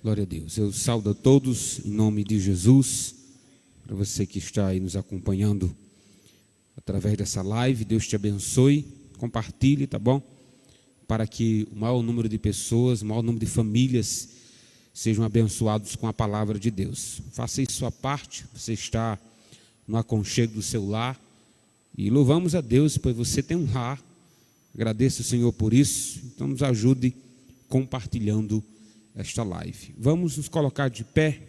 Glória a Deus. Eu saúdo a todos em nome de Jesus. Para você que está aí nos acompanhando através dessa live, Deus te abençoe. Compartilhe, tá bom? Para que o maior número de pessoas, o maior número de famílias sejam abençoados com a palavra de Deus. Faça isso sua parte. Você está no aconchego do seu lar e louvamos a Deus, pois você tem um lar. Agradeço o Senhor por isso. Então nos ajude compartilhando esta live. Vamos nos colocar de pé,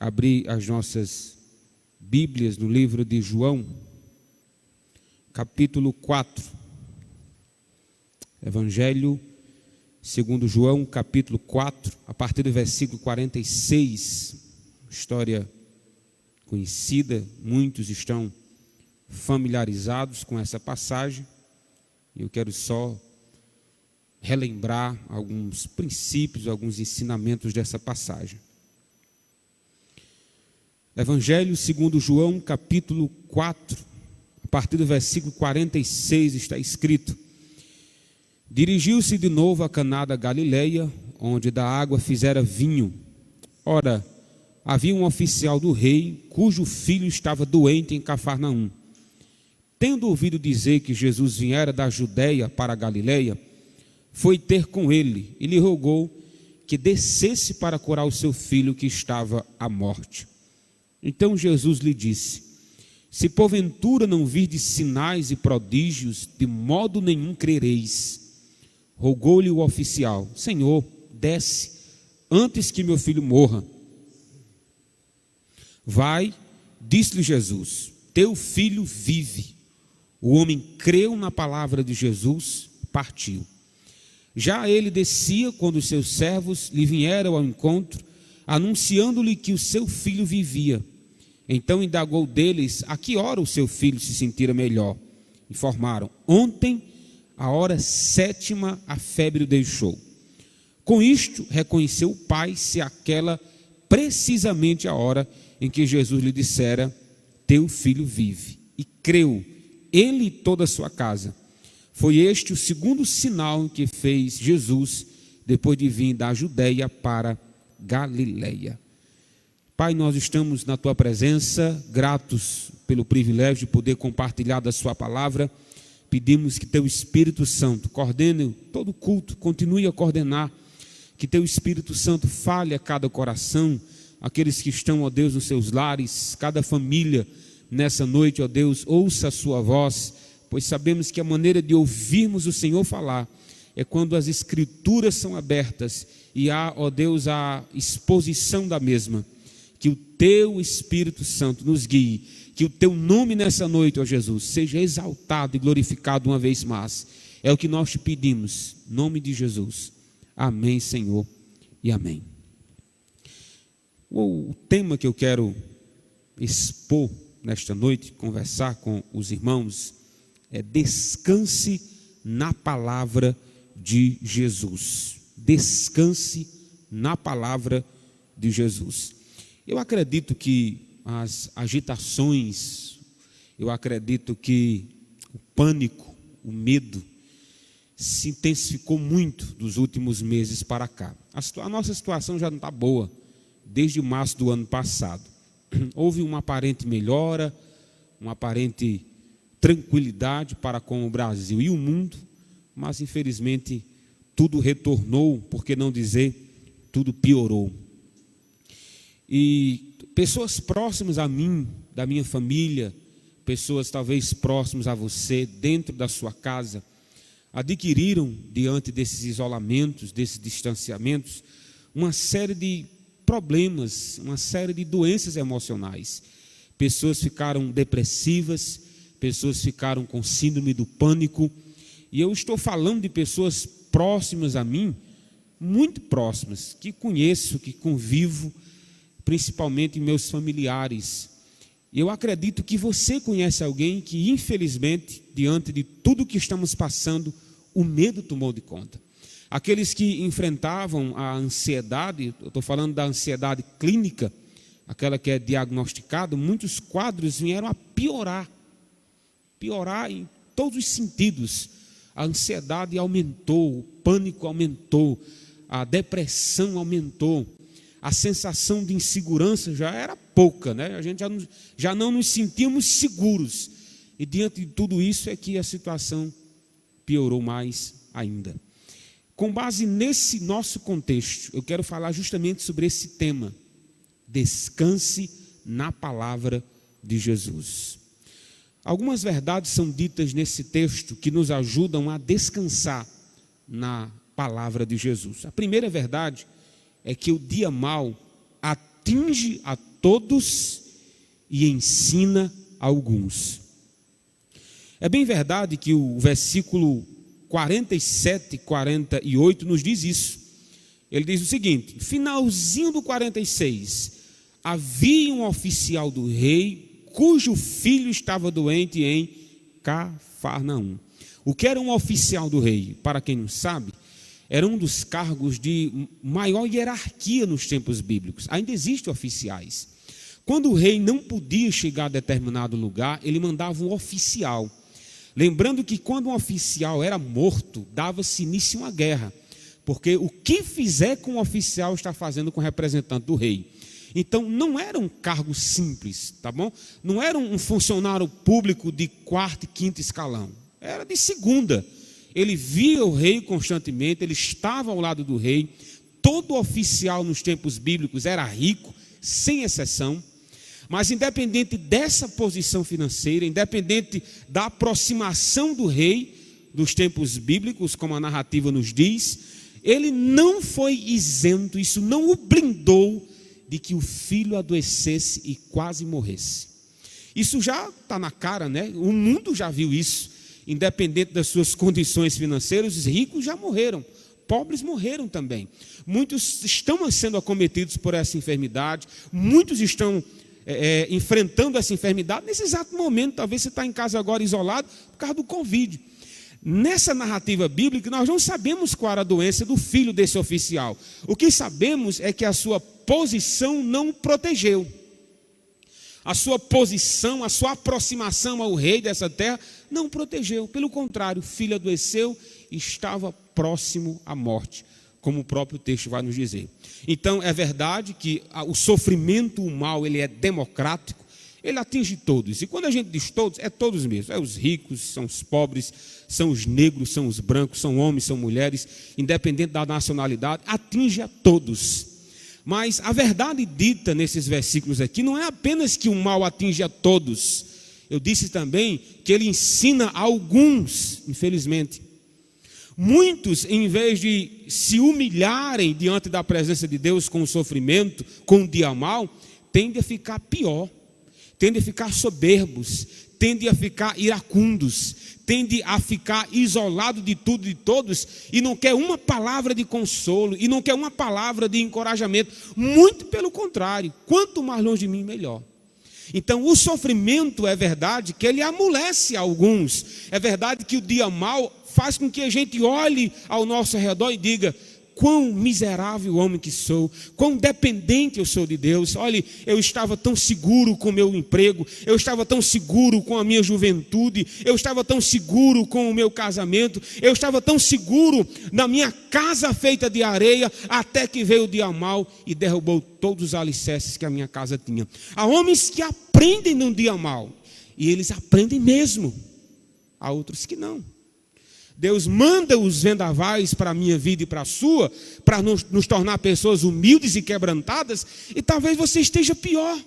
abrir as nossas Bíblias no livro de João, capítulo 4. Evangelho segundo João, capítulo 4, a partir do versículo 46. História conhecida, muitos estão familiarizados com essa passagem. Eu quero só relembrar alguns princípios, alguns ensinamentos dessa passagem. Evangelho segundo João, capítulo 4, a partir do versículo 46, está escrito: Dirigiu-se de novo a Caná da Galileia, onde da água fizera vinho. Ora, havia um oficial do rei, cujo filho estava doente em Cafarnaum. Tendo ouvido dizer que Jesus viera da Judeia para a Galileia, foi ter com ele e lhe rogou que descesse para curar o seu filho que estava à morte. Então Jesus lhe disse: Se porventura não virdes sinais e prodígios, de modo nenhum crereis. Rogou-lhe o oficial: Senhor, desce, antes que meu filho morra. Vai, disse-lhe Jesus, teu filho vive. O homem creu na palavra de Jesus, partiu. Já ele descia quando os seus servos lhe vieram ao encontro, anunciando-lhe que o seu filho vivia. Então indagou deles a que hora o seu filho se sentira melhor. Informaram: ontem, a hora 7ª, a febre o deixou. Com isto, reconheceu o pai ser aquela precisamente a hora em que Jesus lhe dissera: teu filho vive. E creu, ele e toda a sua casa. Foi este o segundo sinal que fez Jesus depois de vir da Judeia para Galileia. Pai, nós estamos na tua presença, gratos pelo privilégio de poder compartilhar da sua palavra. Pedimos que teu Espírito Santo coordene todo o culto, continue a coordenar, que teu Espírito Santo fale a cada coração, aqueles que estão, ó Deus, nos seus lares, cada família nessa noite, ó Deus, ouça a sua voz, pois sabemos que a maneira de ouvirmos o Senhor falar é quando as Escrituras são abertas e há, ó Deus, a exposição da mesma. Que o teu Espírito Santo nos guie, que o teu nome nessa noite, ó Jesus, seja exaltado e glorificado uma vez mais. É o que nós te pedimos, em nome de Jesus. Amém, Senhor, e amém. O tema que eu quero expor nesta noite, conversar com os irmãos, é descanse na palavra de Jesus. Descanse na palavra de Jesus. Eu acredito que as agitações, eu acredito que o pânico, o medo, se intensificou muito dos últimos meses para cá. A nossa situação já não está boa desde março do ano passado. Houve uma aparente melhora, uma aparente tranquilidade para com o Brasil e o mundo, mas infelizmente tudo retornou, por que não dizer, tudo piorou. E pessoas próximas a mim, da minha família, pessoas talvez próximas a você, dentro da sua casa, adquiriram, diante desses isolamentos, desses distanciamentos, uma série de problemas, uma série de doenças emocionais. Pessoas ficaram depressivas, pessoas ficaram com síndrome do pânico, e eu estou falando de pessoas próximas a mim, muito próximas, que conheço, que convivo, principalmente meus familiares. Eu acredito que você conhece alguém que, infelizmente, diante de tudo que estamos passando, o medo tomou de conta. Aqueles que enfrentavam a ansiedade, eu estou falando da ansiedade clínica, aquela que é diagnosticada, muitos quadros vieram a piorar em todos os sentidos. A ansiedade aumentou, o pânico aumentou, a depressão aumentou. a sensação de insegurança já era pouca, né? A gente já não nos sentíamos seguros. E diante de tudo isso é que a situação piorou mais ainda. Com base nesse nosso contexto, eu quero falar justamente sobre esse tema. Descanse na palavra de Jesus. Algumas verdades são ditas nesse texto que nos ajudam a descansar na palavra de Jesus. A primeira verdade é que o dia mau atinge a todos e ensina a alguns. É bem verdade que o versículo 47 e 48 nos diz isso. Ele diz o seguinte, finalzinho do 46, havia um oficial do rei, cujo filho estava doente em Cafarnaum. O que era um oficial do rei? Para quem não sabe, era um dos cargos de maior hierarquia nos tempos bíblicos. Ainda existem oficiais. Quando o rei não podia chegar a determinado lugar, ele mandava um oficial. Lembrando que quando um oficial era morto, dava-se início a uma guerra. Porque o que fizer com o oficial está fazendo com o representante do rei. Então não era um cargo simples, tá bom? Não era um funcionário público de quarto e quinto escalão. Era de segunda. Ele via o rei constantemente, ele estava ao lado do rei. Todo oficial nos tempos bíblicos era rico, sem exceção. Mas independente dessa posição financeira, independente da aproximação do rei dos tempos bíblicos, como a narrativa nos diz, ele não foi isento, isso não o blindou de que o filho adoecesse e quase morresse. Isso já está na cara, né? O mundo já viu isso. Independente das suas condições financeiras, os ricos já morreram, pobres morreram também. Muitos estão sendo acometidos por essa enfermidade, muitos estão enfrentando essa enfermidade nesse exato momento. Talvez você está em casa agora isolado por causa do Covid. Nessa narrativa bíblica, nós não sabemos qual era a doença do filho desse oficial. O que sabemos é que a sua posição não o protegeu. A sua posição, a sua aproximação ao rei dessa terra não o protegeu. Pelo contrário, o filho adoeceu e estava próximo à morte, como o próprio texto vai nos dizer. Então, é verdade que o sofrimento, o mal, ele é democrático, ele atinge todos. E quando a gente diz todos, é todos mesmo. É os ricos, são os pobres, são os negros, são os brancos, são homens, são mulheres, independente da nacionalidade, atinge a todos. Mas a verdade dita nesses versículos aqui não é apenas que o mal atinge a todos. Eu disse também que ele ensina a alguns, infelizmente. Muitos, em vez de se humilharem diante da presença de Deus com o sofrimento, com o dia mau, tendem a ficar pior, tendem a ficar soberbos, tendem a ficar iracundos, tendem a ficar isolado de tudo e de todos, e não quer uma palavra de consolo, e não quer uma palavra de encorajamento. Muito pelo contrário, quanto mais longe de mim, melhor. Então o sofrimento, é verdade que ele amolece alguns, é verdade que o dia mau faz com que a gente olhe ao nosso redor e diga: quão miserável homem que sou, quão dependente eu sou de Deus. Olhe, eu estava tão seguro com o meu emprego, eu estava tão seguro com a minha juventude, eu estava tão seguro com o meu casamento, eu estava tão seguro na minha casa feita de areia, até que veio o dia mau e derrubou todos os alicerces que a minha casa tinha. Há homens que aprendem no dia mau, e eles aprendem mesmo. Há outros que não. Deus manda os vendavais para a minha vida e para a sua, para nos tornar pessoas humildes e quebrantadas, e talvez você esteja pior.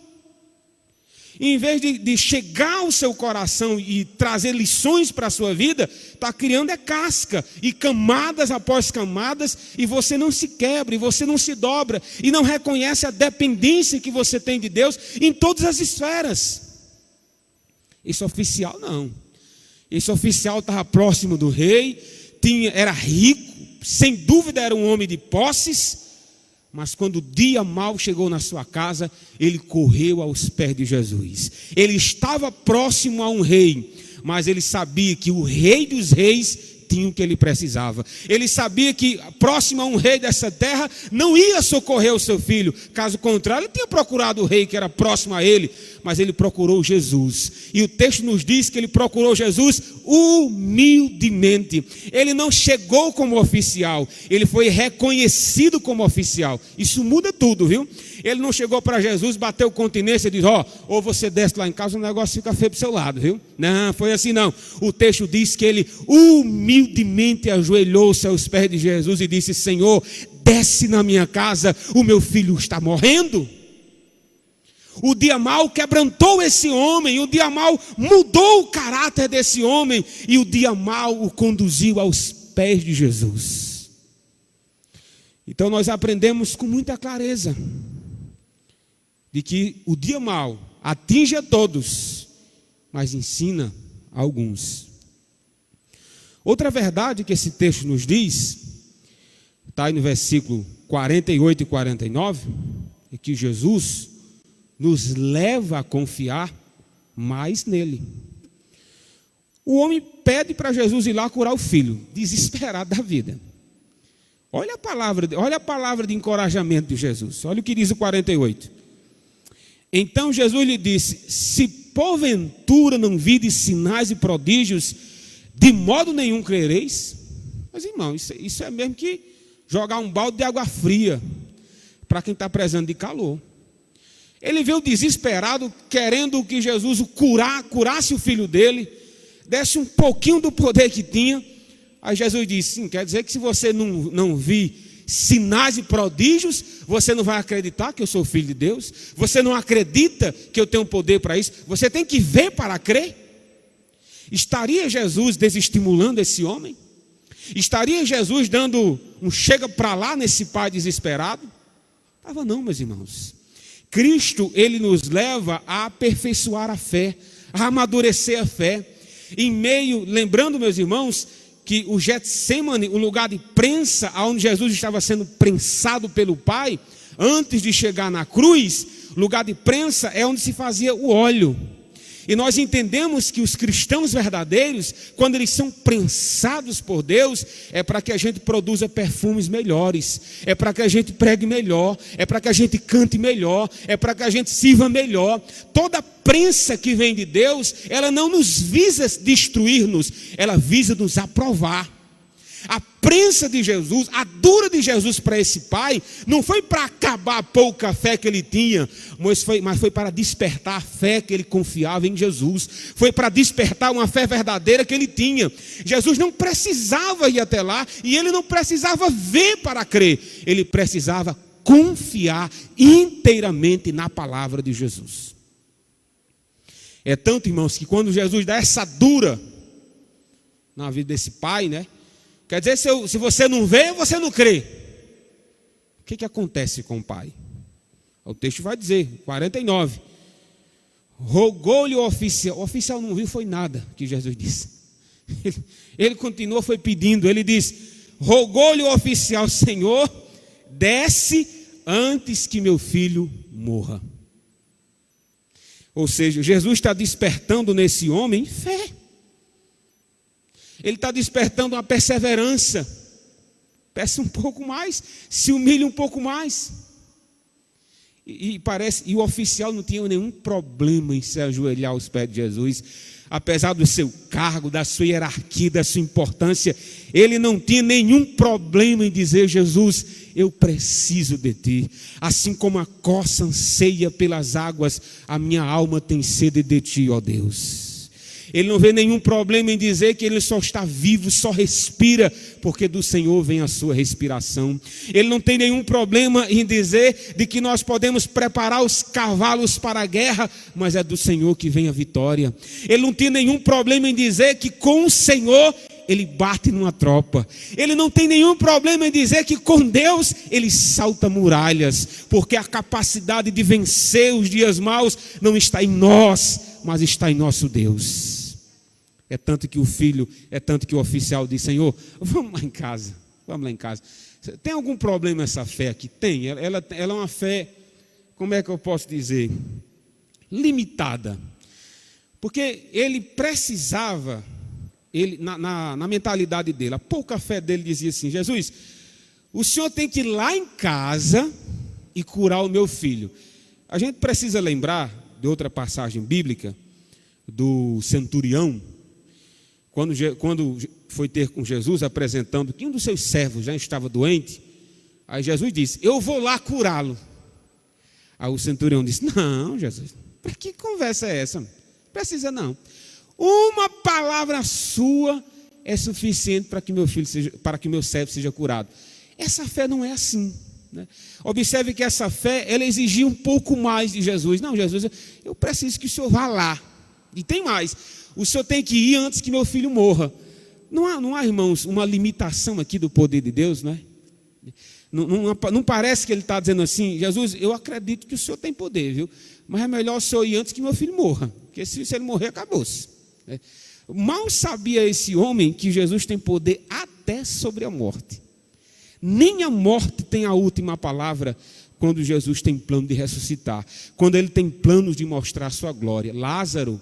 E em vez de chegar ao seu coração e trazer lições para a sua vida, está criando casca, e camadas após camadas, e você não se quebra, e você não se dobra, e não reconhece a dependência que você tem de Deus em todas as esferas. Esse oficial não. Esse oficial estava próximo do rei, era rico, sem dúvida era um homem de posses, mas quando o dia mau chegou na sua casa, ele correu aos pés de Jesus. Ele estava próximo a um rei, mas ele sabia que o rei dos reis tinha o que ele precisava. Ele sabia que próximo a um rei dessa terra não ia socorrer o seu filho. Caso contrário, ele tinha procurado o rei que era próximo a ele. mas ele procurou Jesus. E o texto nos diz que ele procurou Jesus humildemente. Ele não chegou como oficial, ele foi reconhecido como oficial. Isso muda tudo, viu? Ele não chegou para Jesus, bateu continência e disse: ou você desce lá em casa, o negócio fica feio para o seu lado, viu? Não, foi assim não. O texto diz que ele humildemente ajoelhou-se aos pés de Jesus e disse: Senhor, desce na minha casa, o meu filho está morrendo. O dia mau quebrantou esse homem, o dia mau mudou o caráter desse homem, e o dia mau o conduziu aos pés de Jesus. Então nós aprendemos com muita clareza de que o dia mau atinge a todos, mas ensina a alguns. Outra verdade que esse texto nos diz, está aí no versículo 48 e 49, é que Jesus nos leva a confiar mais nele. O homem pede para Jesus ir lá curar o filho, desesperado da vida. Olha a palavra de encorajamento de Jesus. Olha o que diz o 48. Então Jesus lhe disse: se porventura não vides sinais e prodígios, de modo nenhum crereis. Mas irmão, isso é mesmo que jogar um balde de água fria para quem está precisando de calor. Ele veio desesperado, querendo que Jesus curasse o filho dele, desse um pouquinho do poder que tinha. Aí Jesus disse: sim, quer dizer que se você não vir sinais e prodígios, você não vai acreditar que eu sou filho de Deus? Você não acredita que eu tenho poder para isso? Você tem que ver para crer? Estaria Jesus desestimulando esse homem? Estaria Jesus dando um chega para lá nesse pai desesperado? Estava não, meus irmãos. Cristo, ele nos leva a aperfeiçoar a fé, a amadurecer a fé. Lembrando, meus irmãos, que o Getsemane, o lugar de prensa, onde Jesus estava sendo prensado pelo Pai, antes de chegar na cruz, lugar de prensa é onde se fazia o óleo. E nós entendemos que os cristãos verdadeiros, quando eles são prensados por Deus, é para que a gente produza perfumes melhores, é para que a gente pregue melhor, é para que a gente cante melhor, é para que a gente sirva melhor. Toda prensa que vem de Deus, ela não nos visa destruir-nos, ela visa nos aprovar. A prensa de Jesus, a dura de Jesus para esse pai, não foi para acabar a pouca fé que ele tinha, mas foi para despertar a fé que ele confiava em Jesus. Foi para despertar uma fé verdadeira que ele tinha. Jesus não precisava ir até lá, e ele não precisava ver para crer. Ele precisava confiar inteiramente na palavra de Jesus. É tanto, irmãos, que quando Jesus dá essa dura na vida desse pai, né? Quer dizer, se você não vê, você não crê. O que acontece com o pai? O texto vai dizer, 49. Rogou-lhe o oficial não viu, foi nada que Jesus disse. Ele continuou, foi pedindo, ele disse: rogou-lhe o oficial: Senhor, desce antes que meu filho morra. Ou seja, Jesus está despertando nesse homem fé. Ele está despertando uma perseverança. Peça um pouco mais, se humilhe um pouco mais. E o oficial não tinha nenhum problema em se ajoelhar aos pés de Jesus. Apesar do seu cargo, da sua hierarquia, da sua importância, ele não tinha nenhum problema em dizer: Jesus, eu preciso de ti. Assim como a corça anseia pelas águas, a minha alma tem sede de ti, ó Deus. Ele não vê nenhum problema em dizer que ele só está vivo, só respira, porque do Senhor vem a sua respiração. Ele não tem nenhum problema em dizer de que nós podemos preparar os cavalos para a guerra, mas é do Senhor que vem a vitória. Ele não tem nenhum problema em dizer que com o Senhor ele bate numa tropa. Ele não tem nenhum problema em dizer que com Deus ele salta muralhas, porque a capacidade de vencer os dias maus não está em nós, mas está em nosso Deus. É tanto que o oficial diz: Senhor, vamos lá em casa. Tem algum problema essa fé aqui? Tem. Ela é uma fé, como é que eu posso dizer? Limitada. Porque ele precisava, na mentalidade dele, a pouca fé dele dizia assim: Jesus, o Senhor tem que ir lá em casa e curar o meu filho. A gente precisa lembrar de outra passagem bíblica, do centurião, quando foi ter com Jesus, apresentando que um dos seus servos já estava doente, aí Jesus disse: eu vou lá curá-lo. Aí o centurião disse: não, Jesus, que conversa é essa? Não precisa não. Uma palavra sua é suficiente para que meu servo seja curado. Essa fé não é assim, né? Observe que essa fé, ela exigia um pouco mais de Jesus. Não, Jesus, eu preciso que o senhor vá lá. E tem mais, o senhor tem que ir antes que meu filho morra. Não há, irmãos, uma limitação aqui do poder de Deus, né? Não parece que ele está dizendo assim: Jesus, eu acredito que o senhor tem poder, viu? Mas é melhor o senhor ir antes que meu filho morra, porque se ele morrer, acabou-se. Mal sabia esse homem que Jesus tem poder até sobre a morte. Nem a morte tem a última palavra quando Jesus tem plano de ressuscitar, quando ele tem planos de mostrar a sua glória. Lázaro,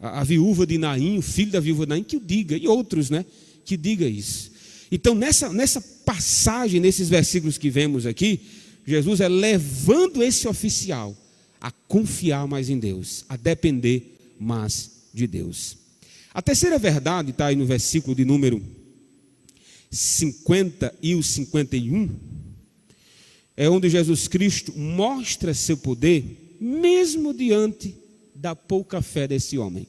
a viúva de Naim, o filho da viúva de Naim, que o diga, e outros, né, que diga isso. Então, nessa passagem, nesses versículos que vemos aqui, Jesus é levando esse oficial a confiar mais em Deus, a depender mais de Deus. A terceira verdade está aí no versículo de número 50 e o 51, é onde Jesus Cristo mostra seu poder, mesmo diante da pouca fé desse homem.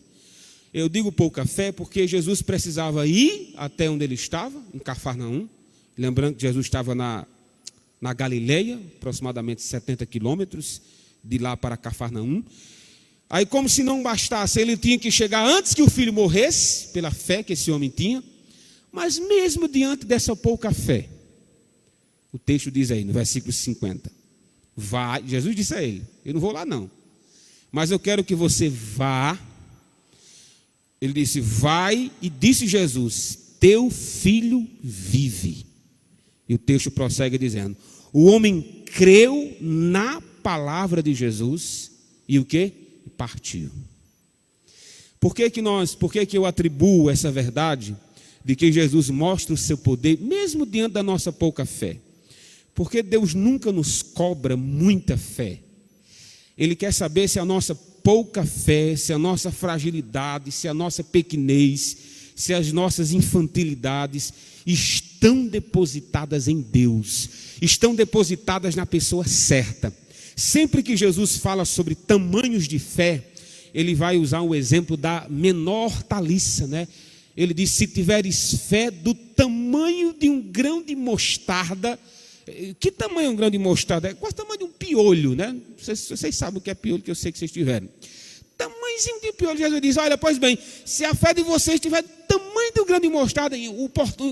Eu digo pouca fé porque Jesus precisava ir até onde ele estava, em Cafarnaum. Lembrando que Jesus estava na Galileia, aproximadamente 70 quilômetros de lá para Cafarnaum. Aí, como se não bastasse, ele tinha que chegar antes que o filho morresse, pela fé que esse homem tinha. Mas mesmo diante dessa pouca fé, o texto diz aí no versículo 50, vai, Jesus disse a ele: eu não vou lá não, mas eu quero que você vá. Ele disse: vai, e disse Jesus: teu filho vive. E o texto prossegue dizendo: o homem creu na palavra de Jesus e o que? Partiu. Por que que eu atribuo essa verdade de que Jesus mostra o seu poder, mesmo diante da nossa pouca fé? Porque Deus nunca nos cobra muita fé. Ele quer saber se a nossa pouca fé, se a nossa fragilidade, se a nossa pequenez, se as nossas infantilidades estão depositadas em Deus, estão depositadas na pessoa certa. Sempre que Jesus fala sobre tamanhos de fé, ele vai usar o exemplo da menor hortaliça, né? Ele diz: se tiveres fé do tamanho de um grão de mostarda. Que tamanho é um grão de mostarda? É quase o tamanho de um piolho, né? Vocês sabem o que é piolho, que eu sei que vocês tiveram. Tamanhozinho de piolho. Jesus diz: olha, pois bem, se a fé de vocês tiver do tamanho do grão de mostarda,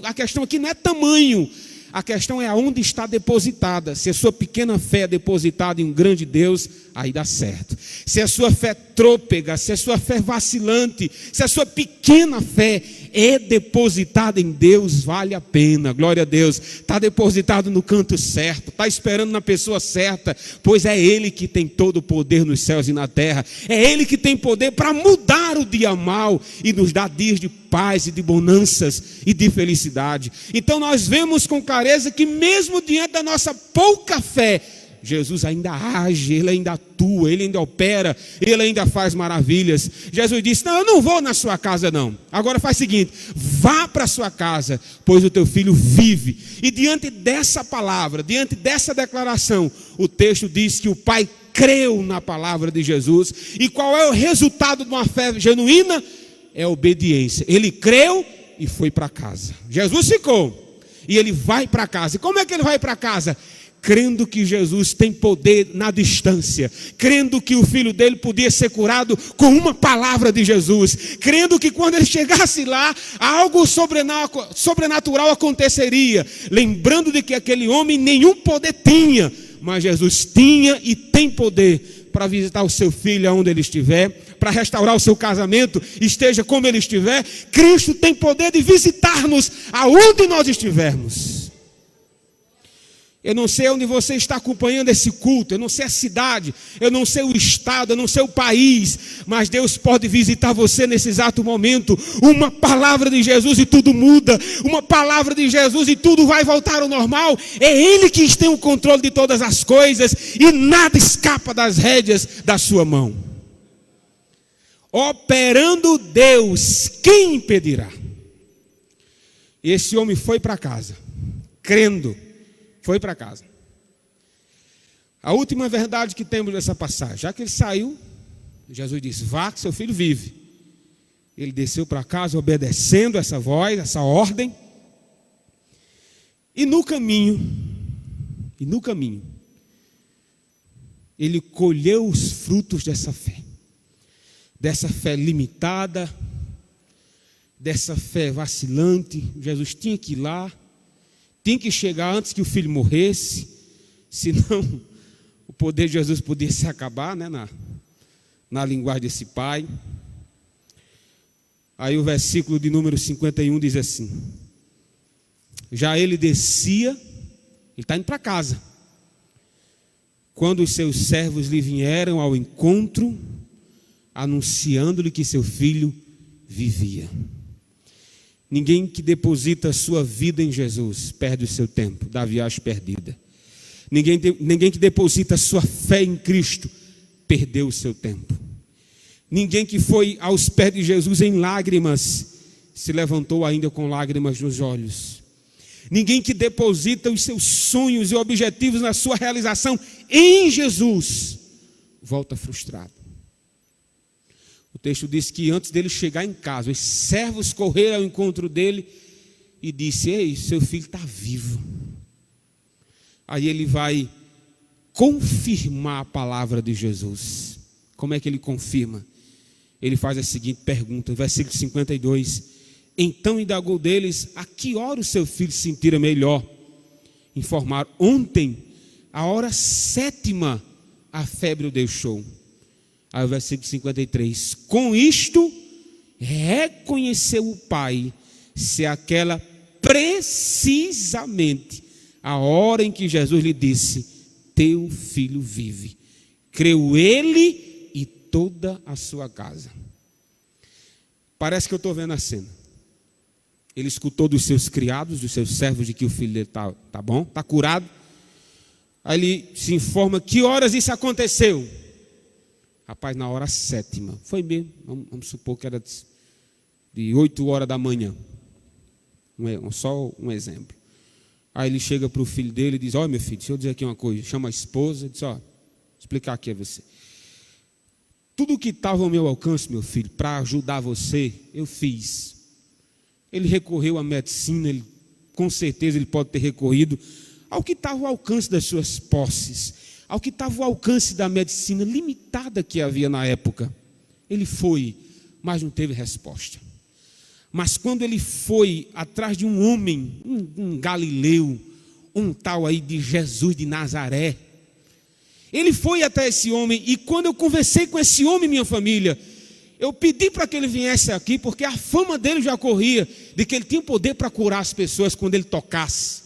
a questão aqui não é tamanho, a questão é aonde está depositada. Se a sua pequena fé é depositada em um grande Deus, aí dá certo. Se a sua fé trôpega, se a sua fé vacilante, se a sua pequena fé é depositada em Deus, vale a pena, glória a Deus. Está depositado no canto certo, está esperando na pessoa certa, pois é Ele que tem todo o poder nos céus e na terra. É Ele que tem poder para mudar o dia mau e nos dar dias de paz e de bonanças e de felicidade. Então nós vemos com clareza que mesmo diante da nossa pouca fé, Jesus ainda age, Ele ainda atua, Ele ainda opera, Ele ainda faz maravilhas. Jesus disse: não, eu não vou na sua casa não. Agora faz o seguinte: vá para a sua casa, pois o teu filho vive. E diante dessa palavra, diante dessa declaração, o texto diz que o pai creu na palavra de Jesus. E qual é o resultado de uma fé genuína? É a obediência. Ele creu e foi para casa. Jesus ficou e ele vai para casa. E como é que ele vai para casa? Crendo que Jesus tem poder na distância, crendo que o filho dele podia ser curado com uma palavra de Jesus, crendo que quando ele chegasse lá, algo sobrenatural aconteceria, lembrando de que aquele homem nenhum poder tinha, mas Jesus tinha e tem poder para visitar o seu filho aonde ele estiver, para restaurar o seu casamento, esteja como ele estiver. Cristo tem poder de visitar-nos aonde nós estivermos. Eu não sei onde você está acompanhando esse culto, eu não sei a cidade, eu não sei o estado, eu não sei o país, mas Deus pode visitar você nesse exato momento. Uma palavra de Jesus e tudo muda, uma palavra de Jesus e tudo vai voltar ao normal. É Ele que tem o controle de todas as coisas e nada escapa das rédeas da sua mão. Operando Deus, quem impedirá? E esse homem foi para casa, crendo, foi para casa. A última verdade que temos dessa passagem, já que ele saiu, Jesus disse: vá que seu filho vive. Ele desceu para casa obedecendo essa voz, essa ordem. E no caminho, ele colheu os frutos dessa fé limitada, dessa fé vacilante. Jesus tinha que ir lá, tinha que chegar antes que o filho morresse, senão o poder de Jesus podia se acabar, né, na linguagem desse pai. Aí o versículo de número 51 diz assim: já ele descia, ele está indo para casa, quando os seus servos lhe vieram ao encontro, anunciando-lhe que seu filho vivia. Ninguém que deposita a sua vida em Jesus perde o seu tempo da viagem perdida. Ninguém que deposita a sua fé em Cristo perdeu o seu tempo. Ninguém que foi aos pés de Jesus em lágrimas se levantou ainda com lágrimas nos olhos. Ninguém que deposita os seus sonhos e objetivos na sua realização em Jesus volta frustrado. O texto diz que antes dele chegar em casa, os servos correram ao encontro dele e disse: ei, seu filho está vivo. Aí ele vai confirmar a palavra de Jesus. Como é que ele confirma? Ele faz a seguinte pergunta, versículo 52. Então indagou deles: a que hora o seu filho se sentira melhor? Informaram: ontem, a hora 7ª, a febre o deixou. Aí o versículo 53. Com isto, reconheceu o pai ser aquela precisamente a hora em que Jesus lhe disse: teu filho vive. Creu ele e toda a sua casa. Parece que eu estou vendo a cena. Ele escutou dos seus criados, dos seus servos, de que o filho dele está bom, está curado. Aí ele se informa: que horas isso aconteceu? Rapaz, na hora 7ª. Foi mesmo, vamos supor que era de 8 horas da manhã. Só um exemplo. Aí ele chega para o filho dele e diz: olha, meu filho, deixa eu dizer aqui uma coisa. Chama a esposa e diz: ó, explicar aqui a você. Tudo que estava ao meu alcance, meu filho, para ajudar você, eu fiz. Ele recorreu à medicina, com certeza ele pode ter recorrido ao que estava ao alcance das suas posses, ao que estava ao alcance da medicina limitada que havia na época. Ele foi, mas não teve resposta. Mas quando ele foi atrás de um homem, um galileu, um tal aí de Jesus de Nazaré, ele foi até esse homem, e quando eu conversei com esse homem, minha família, eu pedi para que ele viesse aqui, porque a fama dele já corria, de que ele tinha poder para curar as pessoas quando ele tocasse.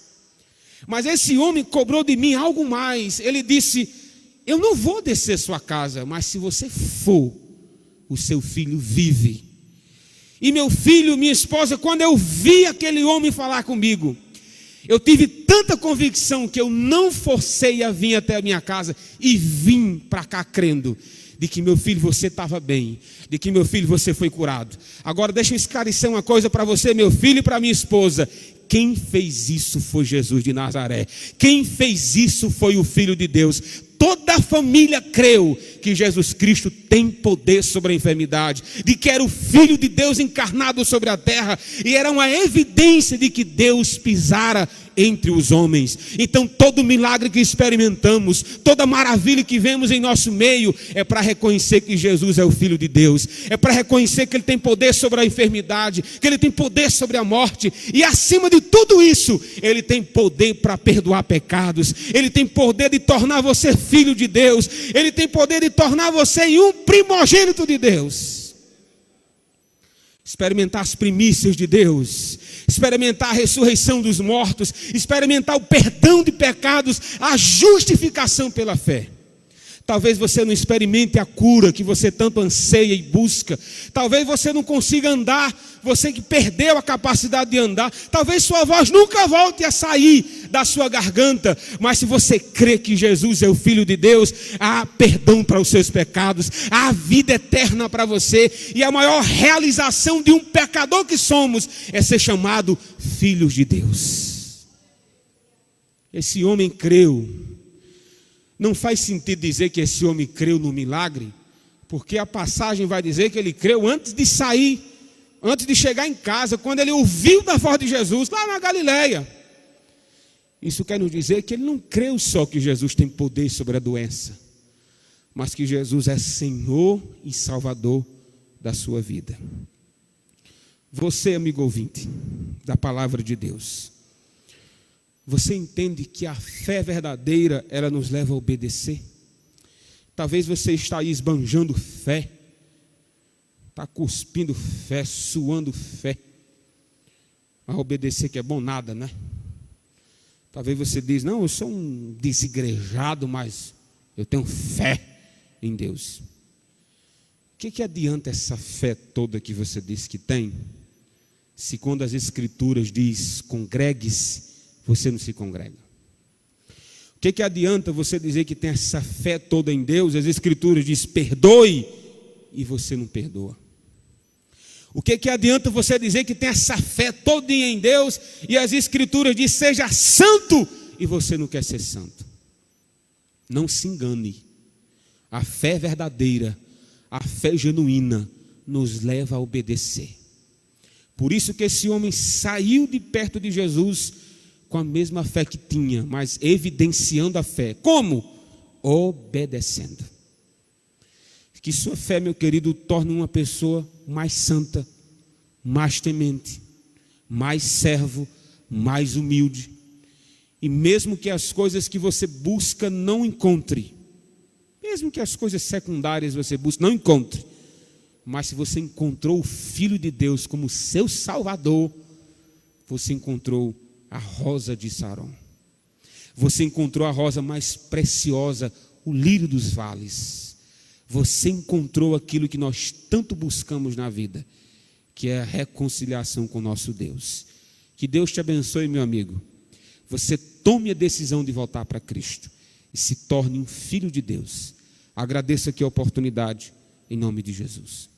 Mas esse homem cobrou de mim algo mais. Ele disse: eu não vou descer sua casa, mas se você for, o seu filho vive. E meu filho, minha esposa, quando eu vi aquele homem falar comigo, eu tive tanta convicção que eu não forcei a vir até a minha casa e vim para cá crendo de que, meu filho, você estava bem, de que, meu filho, você foi curado. Agora deixa eu esclarecer uma coisa para você, meu filho, e para minha esposa. Quem fez isso foi Jesus de Nazaré. Quem fez isso foi o Filho de Deus. Toda a família creu que Jesus Cristo tem poder sobre a enfermidade, de que era o Filho de Deus encarnado sobre a terra, e era uma evidência de que Deus pisara entre os homens. Então todo milagre que experimentamos, toda maravilha que vemos em nosso meio, é para reconhecer que Jesus é o Filho de Deus, é para reconhecer que Ele tem poder sobre a enfermidade, que Ele tem poder sobre a morte, e acima de tudo isso, Ele tem poder para perdoar pecados, Ele tem poder de tornar você filho de Deus, Ele tem poder de tornar você em um primogênito de Deus. Experimentar as primícias de Deus, experimentar a ressurreição dos mortos, experimentar o perdão de pecados, a justificação pela fé. Talvez você não experimente a cura que você tanto anseia e busca. Talvez você não consiga andar, você que perdeu a capacidade de andar. Talvez sua voz nunca volte a sair da sua garganta. Mas se você crê que Jesus é o Filho de Deus, há perdão para os seus pecados, há vida eterna para você. E a maior realização de um pecador que somos é ser chamado filhos de Deus. Esse homem creu. Não faz sentido dizer que esse homem creu no milagre, porque a passagem vai dizer que ele creu antes de sair, antes de chegar em casa, quando ele ouviu da voz de Jesus, lá na Galileia. Isso quer nos dizer que ele não creu só que Jesus tem poder sobre a doença, mas que Jesus é Senhor e Salvador da sua vida. Você, amigo ouvinte da palavra de Deus, você entende que a fé verdadeira, ela nos leva a obedecer? Talvez você está aí esbanjando fé, está cuspindo fé, suando fé. A obedecer que é bom nada, né? Talvez você diz, não, eu sou um desigrejado, mas eu tenho fé em Deus. O que adianta essa fé toda que você diz que tem, se quando as Escrituras diz, congregue-se, você não se congrega? O que adianta você dizer que tem essa fé toda em Deus? As Escrituras diz perdoe e você não perdoa. O que adianta você dizer que tem essa fé toda em Deus e as Escrituras diz seja santo e você não quer ser santo? Não se engane. A fé verdadeira, a fé genuína nos leva a obedecer. Por isso que esse homem saiu de perto de Jesus com a mesma fé que tinha, mas evidenciando a fé. Como? Obedecendo. Que sua fé, meu querido, torne uma pessoa mais santa, mais temente, mais servo, mais humilde. E mesmo que as coisas que você busca não encontre, mesmo que as coisas secundárias você busca não encontre, mas se você encontrou o Filho de Deus como seu Salvador, você encontrou a rosa de Saron. Você encontrou a rosa mais preciosa, o lírio dos vales. Você encontrou aquilo que nós tanto buscamos na vida, que é a reconciliação com o nosso Deus. Que Deus te abençoe, meu amigo. Você tome a decisão de voltar para Cristo e se torne um filho de Deus. Agradeço aqui a oportunidade, em nome de Jesus.